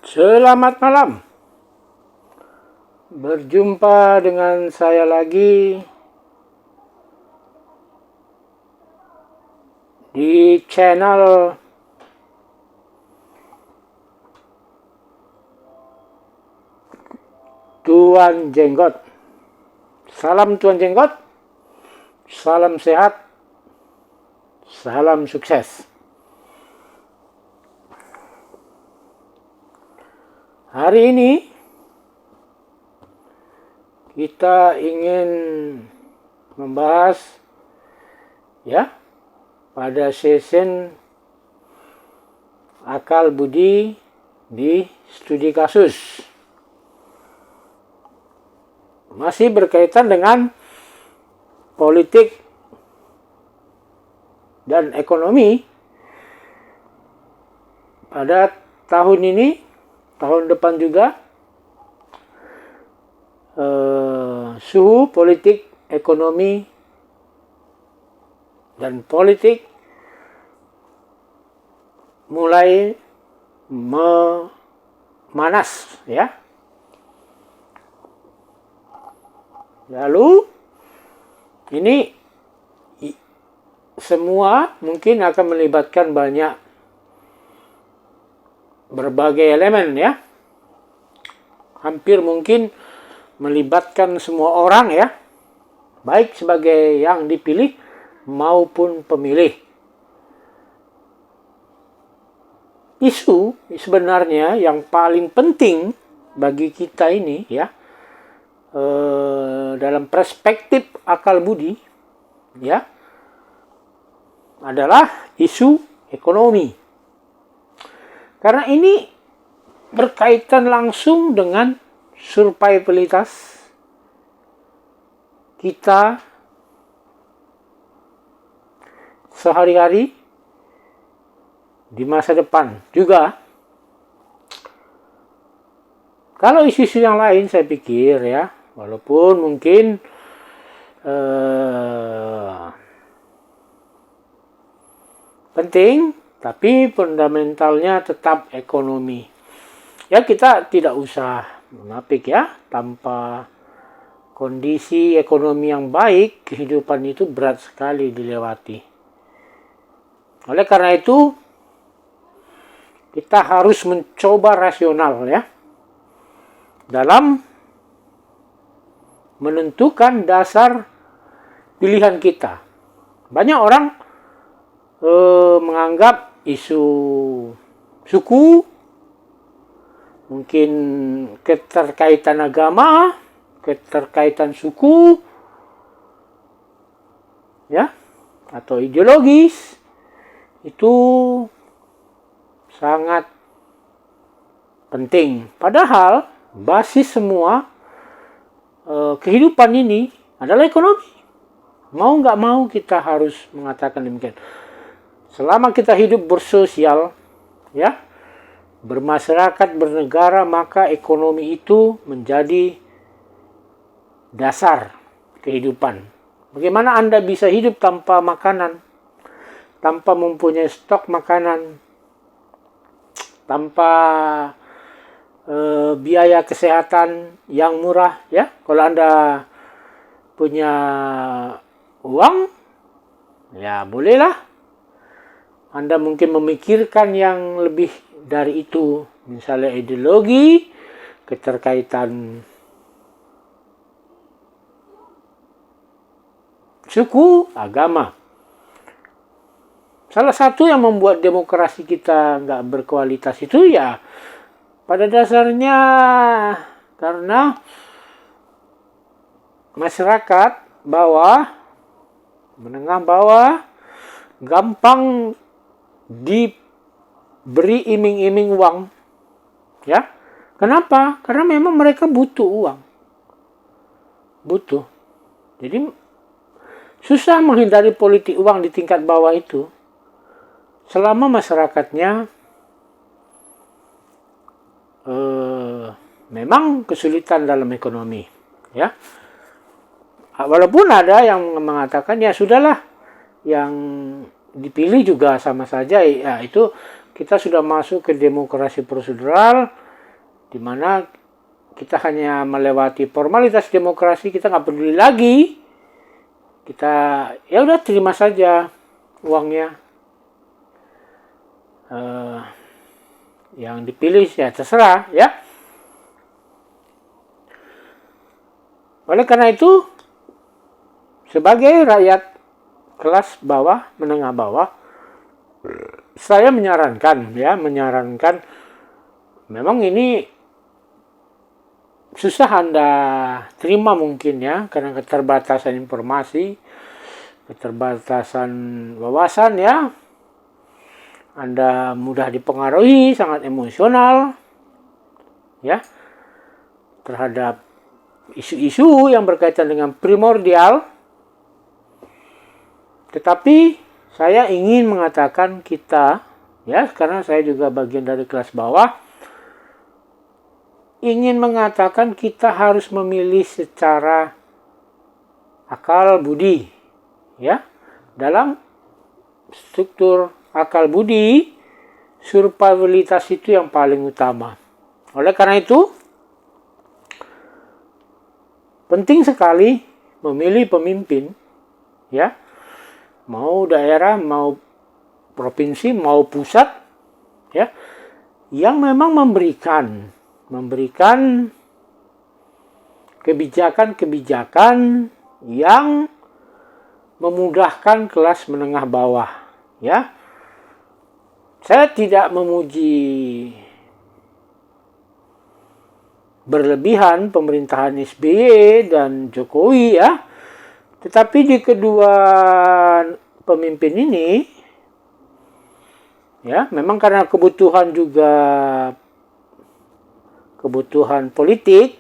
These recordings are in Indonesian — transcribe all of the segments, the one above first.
Selamat malam. Berjumpa dengan saya lagi di channel Tuan Jenggot. Salam Tuan Jenggot. Salam sehat. Salam sukses. Hari ini kita ingin membahas pada sesi akal budi di studi kasus. Masih berkaitan dengan politik dan ekonomi pada tahun ini, tahun depan juga. Suhu politik, ekonomi, dan politik mulai memanas, ya. Lalu ini semua mungkin akan melibatkan berbagai elemen, ya. Hampir mungkin melibatkan semua orang, ya, baik sebagai yang dipilih maupun pemilih. Isu sebenarnya yang paling penting bagi kita ini, ya, dalam perspektif akal budi, ya, adalah isu ekonomi. Karena ini berkaitan langsung dengan survivalitas kita sehari-hari di masa depan juga. Kalau isu-isu yang lain saya pikir, ya, walaupun mungkin penting, tapi fundamentalnya tetap ekonomi. Ya, kita tidak usah menapik, ya, tanpa kondisi ekonomi yang baik, kehidupan itu berat sekali dilewati. Oleh karena itu, kita harus mencoba rasional, ya, dalam menentukan dasar pilihan kita. Banyak orang menganggap isu suku, mungkin keterkaitan agama, keterkaitan suku, ya, atau ideologis, itu sangat penting. Padahal basis semua kehidupan ini adalah ekonomi. Mau nggak mau kita harus mengatakan demikian. Selama kita hidup bersosial, ya, bermasyarakat, bernegara, maka ekonomi itu menjadi dasar kehidupan. Bagaimana Anda bisa hidup tanpa makanan, tanpa mempunyai stok makanan, tanpa biaya kesehatan yang murah, ya? Kalau Anda punya uang, ya bolehlah Anda mungkin memikirkan yang lebih dari itu, misalnya ideologi, keterkaitan suku, agama. Salah satu yang membuat demokrasi kita nggak berkualitas itu, ya, pada dasarnya karena masyarakat bawah, menengah bawah, gampang diberi iming-iming uang, ya. Kenapa? Karena memang mereka butuh uang, butuh. Jadi susah menghindari politik uang di tingkat bawah itu selama masyarakatnya memang kesulitan dalam ekonomi, ya. Walaupun ada yang mengatakan, ya sudahlah, yang dipilih juga sama saja, ya, itu kita sudah masuk ke demokrasi prosedural, di mana kita hanya melewati formalitas demokrasi, kita nggak peduli lagi, kita ya udah terima saja uangnya, yang dipilih ya terserah ya. Oleh karena itu, sebagai rakyat kelas bawah, menengah bawah, saya menyarankan memang ini susah Anda terima mungkin ya, karena keterbatasan informasi, keterbatasan wawasan ya. Anda mudah dipengaruhi, sangat emosional ya terhadap isu-isu yang berkaitan dengan primordial. Tetapi saya ingin mengatakan kita ya, karena saya juga bagian dari kelas bawah, ingin mengatakan kita harus memilih secara akal budi ya. Dalam struktur akal budi, survivalitas itu yang paling utama. Oleh karena itu, penting sekali memilih pemimpin ya, mau daerah, mau provinsi, mau pusat ya, yang memang memberikan kebijakan-kebijakan yang memudahkan kelas menengah bawah ya. Saya tidak memuji berlebihan pemerintahan SBY dan Jokowi ya, tetapi di kedua pemimpin ini ya, memang karena kebutuhan politik,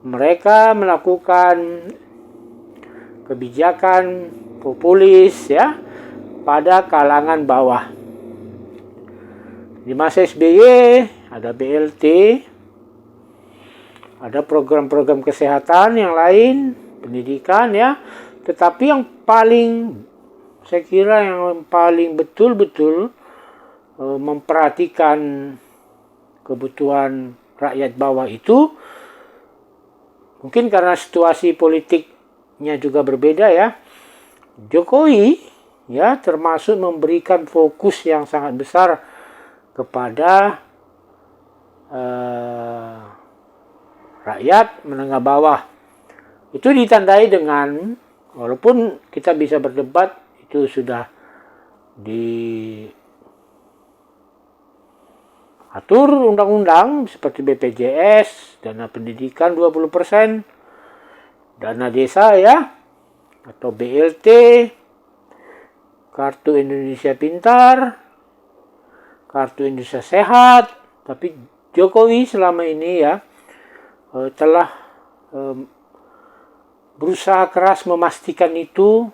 mereka melakukan kebijakan populis ya pada kalangan bawah. Di masa SBY ada BLT, ada program-program kesehatan yang lain, pendidikan ya. Tetapi yang paling, saya kira yang paling betul-betul memperhatikan kebutuhan rakyat bawah itu, mungkin karena situasi politiknya juga berbeda ya, Jokowi ya termasuk memberikan fokus yang sangat besar kepada rakyat menengah bawah. Itu ditandai dengan, walaupun kita bisa berdebat, itu sudah diatur undang-undang seperti BPJS, dana pendidikan 20%, dana desa ya, atau BLT, Kartu Indonesia Pintar, Kartu Indonesia Sehat. Tapi Jokowi selama ini ya telah berusaha keras memastikan itu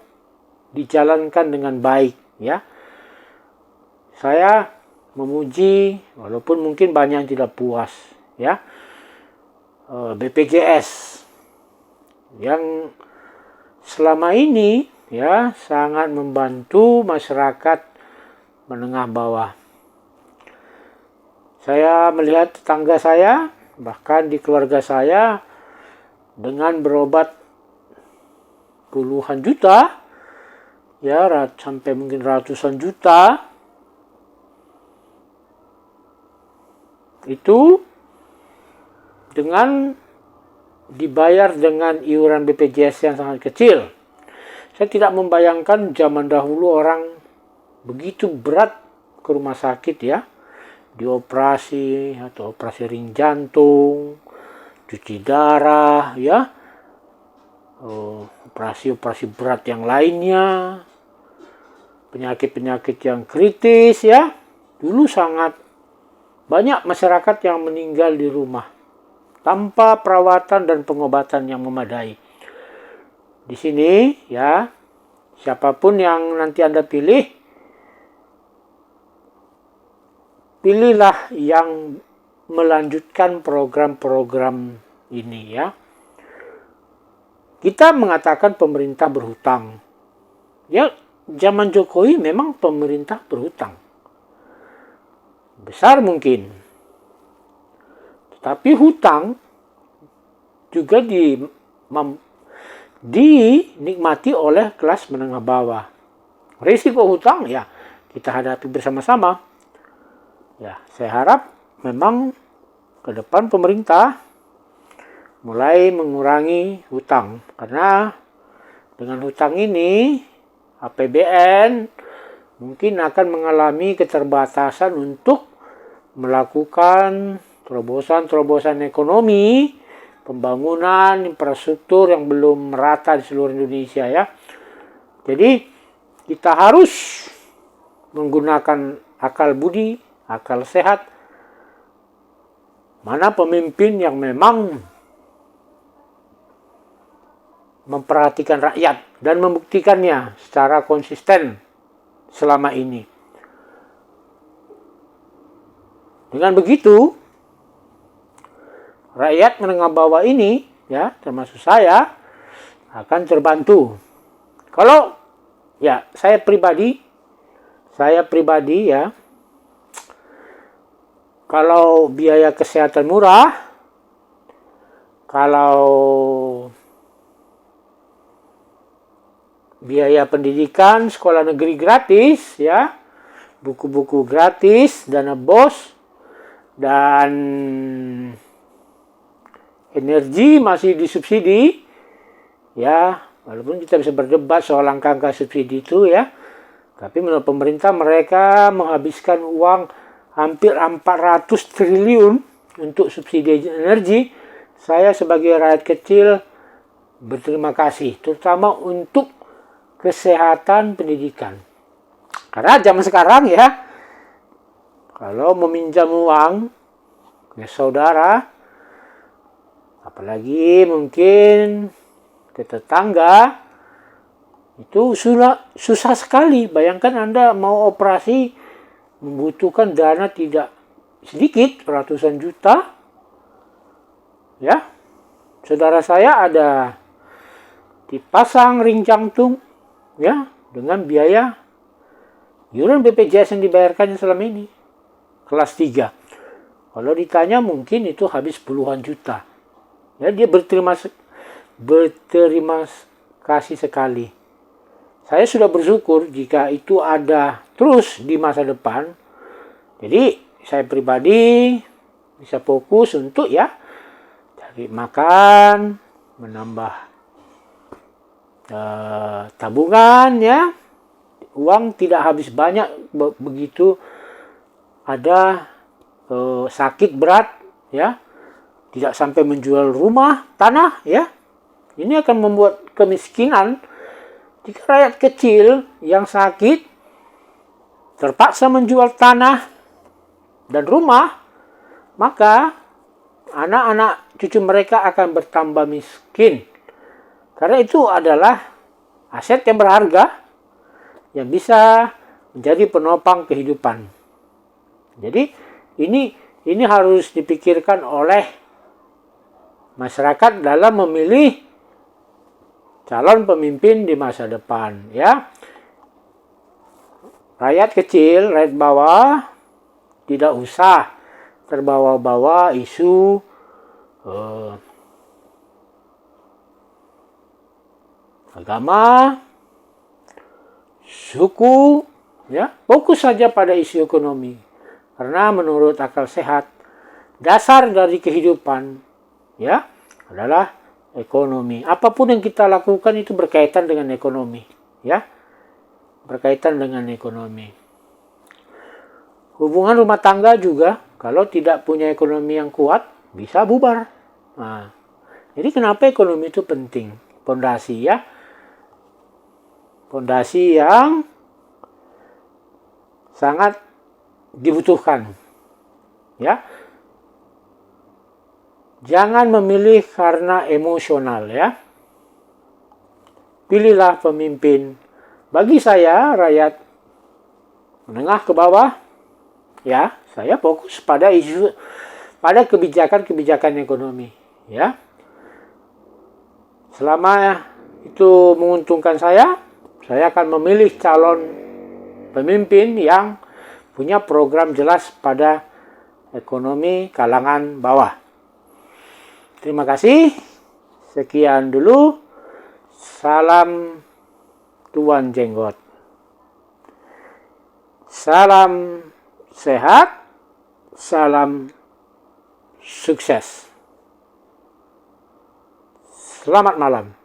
dijalankan dengan baik ya. Saya memuji, walaupun mungkin banyak yang tidak puas ya, BPJS yang selama ini ya sangat membantu masyarakat menengah bawah. Saya melihat tetangga saya, bahkan di keluarga saya, dengan berobat puluhan juta, ya sampai mungkin ratusan juta, itu dengan dibayar dengan iuran BPJS yang sangat kecil. Saya tidak membayangkan zaman dahulu orang begitu berat ke rumah sakit ya, dioperasi atau operasi ring jantung, cuci darah ya, operasi-operasi berat yang lainnya, penyakit-penyakit yang kritis ya. Dulu sangat banyak masyarakat yang meninggal di rumah tanpa perawatan dan pengobatan yang memadai. Di sini ya, siapapun yang nanti Anda pilih, pilihlah yang melanjutkan program-program ini ya. Kita mengatakan pemerintah berhutang. Ya, zaman Jokowi memang pemerintah berhutang. Besar mungkin. Tapi hutang juga dinikmati oleh kelas menengah bawah. Risiko hutang ya kita hadapi bersama-sama. Ya, saya harap memang ke depan pemerintah mulai mengurangi hutang, karena dengan hutang ini APBN mungkin akan mengalami keterbatasan untuk melakukan terobosan-terobosan ekonomi, pembangunan infrastruktur yang belum merata di seluruh Indonesia ya. Jadi kita harus menggunakan akal budi, akal sehat. Mana pemimpin yang memang memperhatikan rakyat dan membuktikannya secara konsisten selama ini. Dengan begitu, rakyat menengah bawah ini, ya, termasuk saya, akan terbantu. Kalau ya saya pribadi ya, kalau biaya kesehatan murah, kalau biaya pendidikan sekolah negeri gratis, ya, buku-buku gratis, dana BOS, dan energi masih disubsidi, ya, walaupun kita bisa berdebat soal angka-angka subsidi itu ya, tapi menurut pemerintah mereka menghabiskan uang hampir 400 triliun untuk subsidi energi. Saya sebagai rakyat kecil berterima kasih, terutama untuk kesehatan pendidikan. Karena zaman sekarang ya, kalau meminjam uang ke saudara, apalagi mungkin ke tetangga, itu susah sekali. Bayangkan Anda mau operasi membutuhkan dana tidak sedikit, ratusan juta. Ya, saudara saya ada dipasang ring jantung, ya, dengan biaya iuran BPJS yang dibayarkannya selama ini, kelas 3. Kalau ditanya mungkin itu habis puluhan juta. Ya, dia berterima kasih sekali. Saya sudah bersyukur jika itu ada terus di masa depan. Jadi saya pribadi bisa fokus untuk ya cari makan, menambah tabungan ya. Uang tidak habis banyak begitu ada sakit berat ya. Tidak sampai menjual rumah, tanah ya. Ini akan membuat kemiskinan. Jika rakyat kecil yang sakit terpaksa menjual tanah dan rumah, maka anak-anak cucu mereka akan bertambah miskin. Karena itu adalah aset yang berharga yang bisa menjadi penopang kehidupan. Jadi ini harus dipikirkan oleh masyarakat dalam memilih calon pemimpin di masa depan ya. Rakyat kecil, rakyat bawah tidak usah terbawa-bawa isu agama, suku ya. Fokus saja pada isu ekonomi. Karena menurut akal sehat, dasar dari kehidupan ya adalah ekonomi. Apapun yang kita lakukan itu berkaitan dengan ekonomi, ya. Berkaitan dengan ekonomi. Hubungan rumah tangga juga kalau tidak punya ekonomi yang kuat bisa bubar. Nah, jadi kenapa ekonomi itu penting? Pondasi ya. Pondasi yang sangat dibutuhkan. Ya. Jangan memilih karena emosional ya. Pilihlah pemimpin. Bagi saya, rakyat menengah ke bawah, ya, saya fokus pada kebijakan-kebijakan ekonomi, ya. Selama itu menguntungkan saya akan memilih calon pemimpin yang punya program jelas pada ekonomi kalangan bawah. Terima kasih. Sekian dulu. Salam Tuan Jenggot. Salam sehat. Salam sukses. Selamat malam.